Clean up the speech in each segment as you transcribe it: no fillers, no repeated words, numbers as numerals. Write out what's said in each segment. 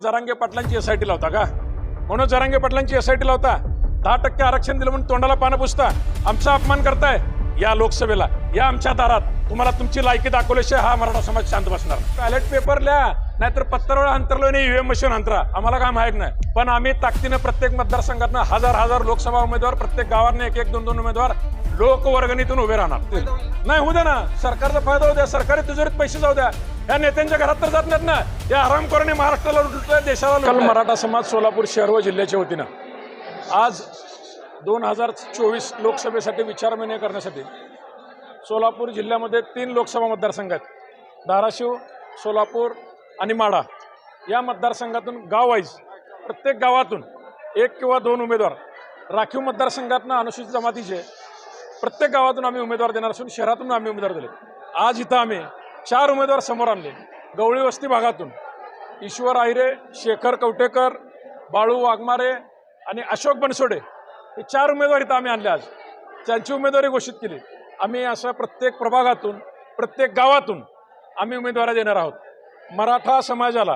Jarange पाटलांची SIT लावता का? म्हणून जरांगे पाटलांची एसआयटी लावता? 10% आरक्षण दिलं म्हणून तोंडाला पानं पुसता, आमचा अपमान करताय. या लोकसभेला या आमच्या दारात तुम्हाला तुमची लायकी दाखवल्याशिवाय हा मराठा समाज शांत बसणार. बॅलेट पेपर लिहा, नाहीतर पत्तरवळ अंतरलो नाही, ईव्हीएम मशीन अंतरा, आम्हाला काय माहित नाही. पण आम्ही ताकदीनं प्रत्येक मतदारसंघातनं हजार लोकसभा उमेदवार, प्रत्येक गावातनं एक दोन उमेदवार लोकवर्गणीतून उभे राहणार. नाही होऊ द्या ना, सरकारचा फायदा होऊ द्या, सरकारी तिजोरीत पैसे जाऊ द्या. या नेत्यांच्या घरात तर जात नाहीत ना. या हरामखोरांनी महाराष्ट्राला लुटलंय, देशाला लुटलंय. मराठा समाज सोलापूर शहर व जिल्ह्याच्या वतीनं आज 2024 लोकसभेसाठी विचारविनिमय करण्यासाठी सोलापूर जिल्ह्यामध्ये 3 लोकसभा मतदारसंघ आहेत. धाराशिव, सोलापूर आणि माढा. या मतदारसंघातून गाववाईज प्रत्येक गावातून 1 किंवा 2 उमेदवार, राखीव मतदारसंघातनं अनुसूचित जमातीचे प्रत्येक गावातून आम्ही उमेदवार देणार असून शहरातून आम्ही उमेदवार दिले. आज इथं आम्ही 4 उमेदवार समोर आणले. गवळी वस्ती भागातून ईश्वर आहिरे, शेखर कवटेकर, बाळू वाघमारे आणि अशोक बनसोडे हे 4 उमेदवार इथं आम्ही आणले. आज त्यांची उमेदवारी घोषित केली. आम्ही असं प्रत्येक प्रभागातून, प्रत्येक गावातून आम्ही उमेदवारी देणार आहोत. मराठा समाजाला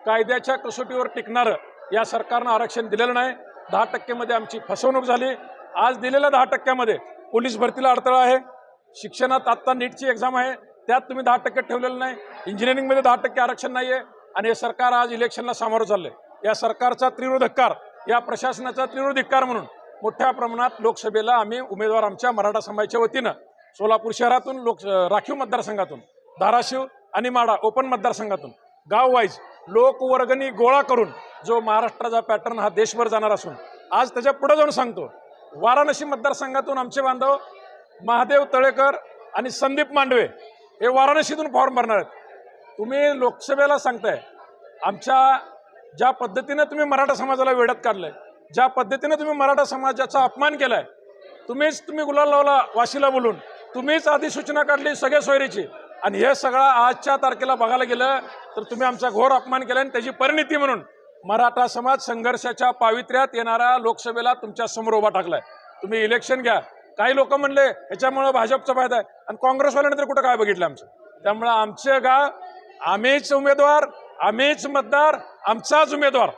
कायद्याच्या कसोटीवर टिकणारं या सरकारनं आरक्षण दिलेलं नाही. 10% मध्ये आमची फसवणूक झाली. आज दिलेल्या 10% पोलीस भरतीला अडथळा आहे. शिक्षणात आत्ता नीटची एक्झाम आहे, त्यात तुम्ही 10% ठेवलेलं नाही. इंजिनिअरिंगमध्ये 10% आरक्षण नाही आहे. आणि हे सरकार आज इलेक्शनला सामोरं चाललंय. या सरकारचा तीव्र धिक्कार, या प्रशासनाचा तीव्र धिक्कार म्हणून मोठ्या प्रमाणात लोकसभेला आम्ही उमेदवार आमच्या मराठा समाजाच्या वतीनं सोलापूर शहरातून, राखीव मतदारसंघातून, धाराशिव आणि माढा ओपन मतदारसंघातून गाववाईज लोकवर्गणी गोळा करून जो महाराष्ट्राचा पॅटर्न हा देशभर जाणार असून आज त्याच्या पुढे जाऊन सांगतो, वाराणसी मतदारसंघातून आमचे बांधव महादेव तळेकर आणि संदीप मांडवे हे वाराणसीतून फॉर्म भरणार आहेत. तुम्ही लोकसभेला सांगताय आमच्या ज्या पद्धतीनं तुम्ही मराठा समाजाला वेड्यात काढलंय, ज्या पद्धतीनं तुम्ही मराठा समाजाचा अपमान केलाय, तुम्ही गुलाल लावला वाशीला बोलून, तुम्हीच अधिसूचना काढली सगळ्या सोयरीची. आणि हे सगळं आजच्या तारखेला बघायला गेलं तर तुम्ही आमचा घोर अपमान केला. आणि त्याची परिणिती म्हणून मराठा समाज संघर्षाच्या पावित्र्यात येणाऱ्या लोकसभेला तुमच्या समोर उभा टाकलाय. तुम्ही इलेक्शन घ्या. काही लोक म्हणले ह्याच्यामुळे भाजपचा फायदा आहे, आणि काँग्रेसवाल्याने तर कुठं काय बघितलं आमचं. त्यामुळे आमचे गाव, आम्हीच उमेदवार, आम्हीच मतदार, आमचाच उमेदवार.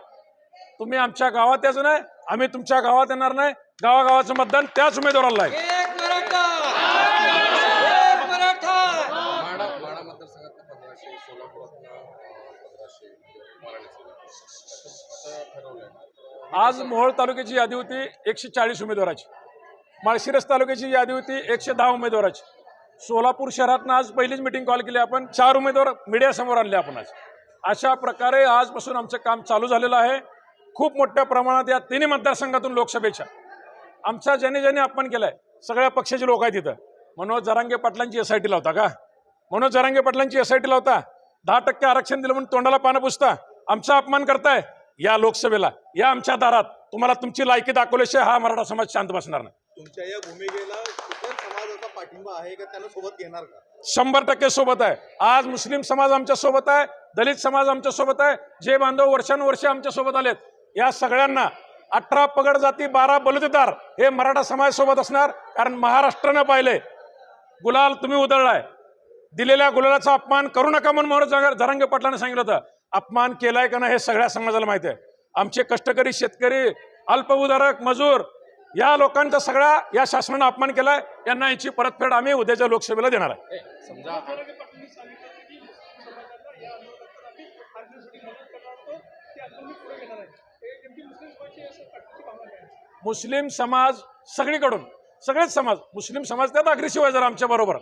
तुम्ही आमच्या गावात यायचं नाही, आम्ही तुमच्या गावात येणार नाही. गावागावाचं मतदान त्याच उमेदवाराला आहे. आज मोहोळ तालुक्याची यादी होती 140 उमेदवाराची. माळशिरस तालुक्याची यादी होती 110 उमेदवाराची. सोलापूर शहरातनं आज पहिलीच मिटिंग कॉल केली आपण. 4 उमेदवार मीडियासमोर आणले आपण आज. अशा प्रकारे आजपासून आमचं काम चालू झालेलं आहे. खूप मोठ्या प्रमाणात या 3 मतदारसंघातून लोकसभेच्या आमचा ज्याने अपमान केलाय सगळ्या पक्षाचे लोक आहेत तिथं. मनोज जरांगे पाटलांची एसआयटी लावता का? मनोज जरांगे पाटलांची एसआयटी लावता? 10% आरक्षण दिलं म्हणून तोंडाला पानं पुसता, आमचा अपमान करताय. या लोकसभेला या आमच्या दारात तुम्हाला तुमची लायकी दाखवल्याशिवाय हा मराठा समाज शांत बसणार नाही. तुमच्या या भूमिकेला इतर समाजाचा पाठिंबा आहे का? त्यांना सोबत घेणार का? 100% सोबत आहे. आज मुस्लिम समाज आमच्या सोबत आहे, दलित समाज आमच्या सोबत आहे. जे बांधव वर्षानुवर्षे आमच्या सोबत आलेत, या सगळ्यांना 18 पगड जाती 12 बलुतेदार हे मराठा समाज सोबत असणार. कारण महाराष्ट्रानं पाहिले गुलाल तुम्ही उधळलाय. दिलेल्या गुलालाचा अपमान करू नका म्हणून मनोज जरांगे पाटलांनी सांगितलं होतं. अपमान केलाय का नाही हे सगळ्या समाजाला माहिती आहे. आमचे कष्टकरी शेतकरी, अल्पभूधारक, मजूर या लोकांचा सगळा या शासनानं अपमान केलाय. यांना याची परतफेड आम्ही उद्याच्या लोकसभेला देणार आहे. मुस्लिम समाज सगळीकडून, सगळेच समाज, मुस्लिम समाज त्यात अग्रेसिव्ह आहे जरा आमच्या बरोबर.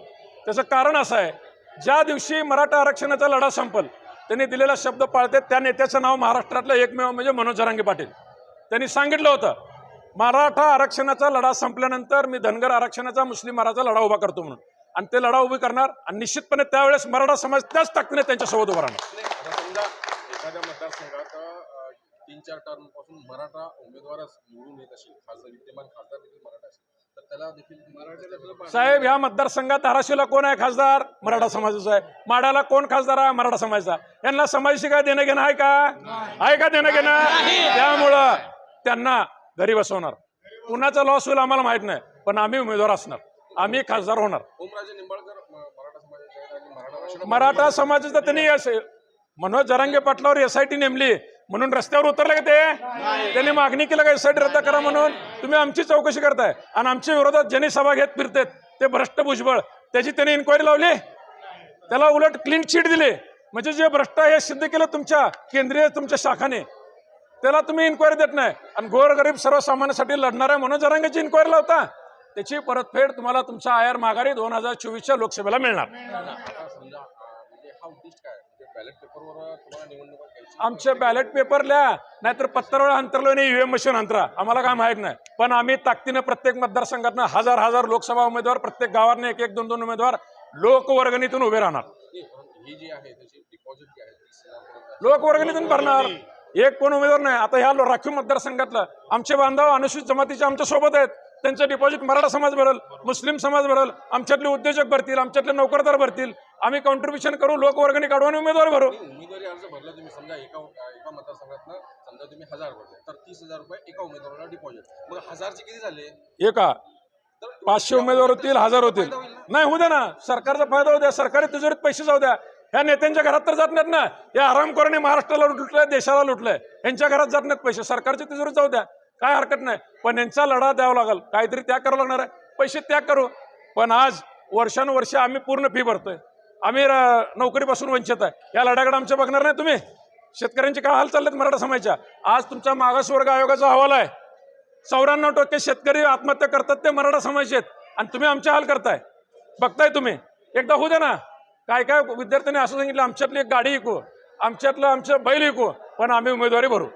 त्याचं कारण असं आहे, ज्या दिवशी मराठा आरक्षणाचा लढा संपल त्यांनी दिलेला शब्द पाळते. त्या नेत्याचं नाव महाराष्ट्रातलं एकमेव म्हणजे मनोज जरांगे पाटील. त्यांनी सांगितलं होतं मराठा आरक्षणाचा लढा संपल्यानंतर मी धनगर आरक्षणाचा, मुस्लिम आरक्षणाचा लढा उभा करतो म्हणून. आणि ते लढा उभी करणार. आणि निश्चितपणे त्यावेळेस मराठा समाज त्याच ताकदीने त्यांच्यासोबत उभा राहणार. एखाद्या मतदारसंघात 3-4 टर्म पासून मराठा उमेदवारच निवडून येत असेल, खासदार विद्यमान खासदार देखील मराठा असेल, तर त्याला देखील मराठा साहेब ह्या मतदारसंघात धाराशिवला कोण आहे खासदार? मराठा समाजाचा आहे. माढाला कोण खासदार आहे? मराठा समाजाचा. यांना समाजाशी काय देणं घेणं आहे का? आहे का देणं घेणं? त्यामुळं त्यांना घरी बसवणार. कुणाचा लॉस होईल आम्हाला माहित नाही, पण आम्ही उमेदवार असणार, आम्ही खासदार होणार. ओमराजे निंबाळकर मराठा समाजाचे आहेत आणि मराठा मराठा समाजाचा त्यांनी मनोज जरांगे पाटलावर एसआयटी नेमली. म्हणून रस्त्यावर उतरले का ते? त्यांनी मागणी केलं का एसआयटी रद्द करा म्हणून? तुम्ही आमची चौकशी करताय आणि आमच्या विरोधात ज्यांनी सभा घेत फिरतेत ते भ्रष्ट भुजबळ, त्याची त्यांनी इन्क्वायरी लावली, त्याला उलट क्लीन चिट दिली. म्हणजे जे भ्रष्ट आहे हे सिद्ध केलं तुमच्या केंद्रीय तुमच्या शाखाने, त्याला तुम्ही इन्क्वायरी देत नाही. आणि गोरगरीब सर्वसामान्यांसाठी लढणाऱ्या मनोज जरांगेची इन्क्वायरी लावता, त्याची परतफेड तुम्हाला तुमचा आयर माघारी 2024च्या लोकसभेला मिळणार. आता समजा म्हणजे हा उद्दिष्ट काय म्हणजे बॅलेट पेपरवर तुम्हाला निवडणुका घ्यायची? आमचे बॅलेट पेपर लिहा, नाहीतर पत्रावर अंतरलो नाही ईव्हीएम मशीन अंतरा, आम्हाला काय माहित नाही. पण आम्ही ताकदीनं प्रत्येक मतदारसंघातनं हजार लोकसभा उमेदवार, प्रत्येक गावाने 1-1, 2-2 उमेदवार लोकवर्गणीतून उभे राहणार. ही जी आहे त्याची डिपॉझिट जी आहे 30,000 पर्यंत लोकवर्गणीतून भरणार. एक पण उमेदवार नाही. आता ह्या राखीव मतदारसंघातलं आमचे बांधव अनुसूचित जमातीचे आमच्या सोबत आहेत, त्यांचं डिपॉझिट मराठा समाज भरल, मुस्लिम समाज भरल, आमच्यातले उद्योजक भरतील, आमच्यातले नोकरदार भरतील. आम्ही कॉन्ट्रीब्युशन करू, लोकवर्गणी काढू आणि उमेदवार भरू. उमेदवारी अर्ज भरला तुम्ही समजा एका मतदारसंघातनं समजा तुम्ही 1000 भरले तर 30,000 रुपये एका उमेदवाराला डिपॉझिट. मग 1000चे किती झाले? एका 500 उमेदवार होतील, 1000 होतील. नाही होऊ द्या ना, सरकारचा फायदा होऊ द्या, सरकारी तिजोरीत पैसे जाऊ द्या. ह्या नेत्यांच्या घरात तर जात नाहीत ना, या आरामखोरांनी महाराष्ट्राला लुटलंय, देशाला लुटलंय, यांच्या घरात जात नाहीत पैसे, सरकारच्या तिजोरीत जाऊ द्या, काय हरकत नाही. पण यांचा लढा द्यावा लागेल, काहीतरी त्याग करावं लागणार आहे, पैसे त्याग करू. पण आज वर्षानुवर्ष आम्ही पूर्ण फी भरतोय, आम्ही नोकरीपासून वंचित आहे. या लढ्याकडे आमच्या बघणार नाही तुम्ही? शेतकऱ्यांचे काय हाल चाललेत मराठा समाजाच्या? आज तुमचा मागासवर्ग आयोगाचा अहवाल आहे, 94% शेतकरी आत्महत्या करतात ते मराठा समाजाचे आहेत, आणि तुम्ही आमचे हाल करताय. बघताय तुम्ही, एकदा होऊ द्या ना. काय विद्यार्थ्यांनी असं सांगितलं, आमच्यातली एक गाडी विकू, आमच्यातलं आमचं बैल विकू, पण आम्ही उमेदवारी भरू.